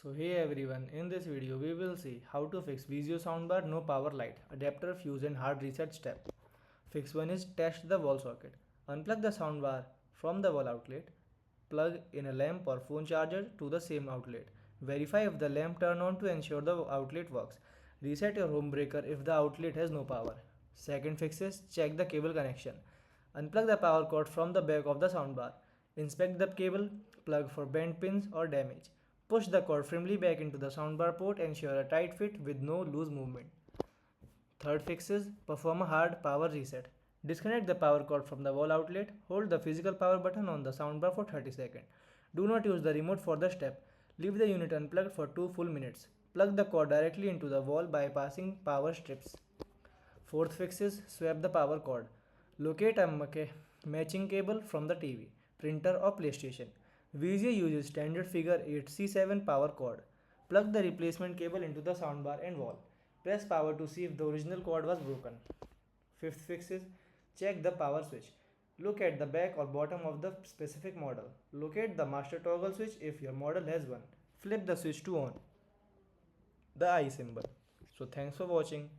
So hey everyone, in this video we will see how to fix Vizio Soundbar no power light, adapter fuse and hard reset step. Fix 1 is test the wall socket. Unplug the soundbar from the wall outlet. Plug in a lamp or phone charger to the same outlet. Verify if the lamp turn on to ensure the outlet works. Reset your home breaker if the outlet has no power. Second fix is check the cable connection. Unplug the power cord from the back of the soundbar. Inspect the cable plug for bent pins or damage. Push the cord firmly back into the soundbar port, ensure a tight fit with no loose movement. Third fix is perform a hard power reset. Disconnect the power cord from the wall outlet. Hold the physical power button on the soundbar for 30 seconds. Do not use the remote for the step. Leave the unit unplugged for 2 full minutes. Plug the cord directly into the wall bypassing power strips. Fourth fix is swap the power cord. Locate a matching cable from the TV, printer or PlayStation. Vizio uses standard figure 8C7 power cord. Plug the replacement cable into the soundbar and wall. Press power to see if the original cord was broken. Fifth fix is check the power switch. Look at the back or bottom of the specific model. Locate the master toggle switch if your model has one. Flip the switch to on the I symbol. So thanks for watching.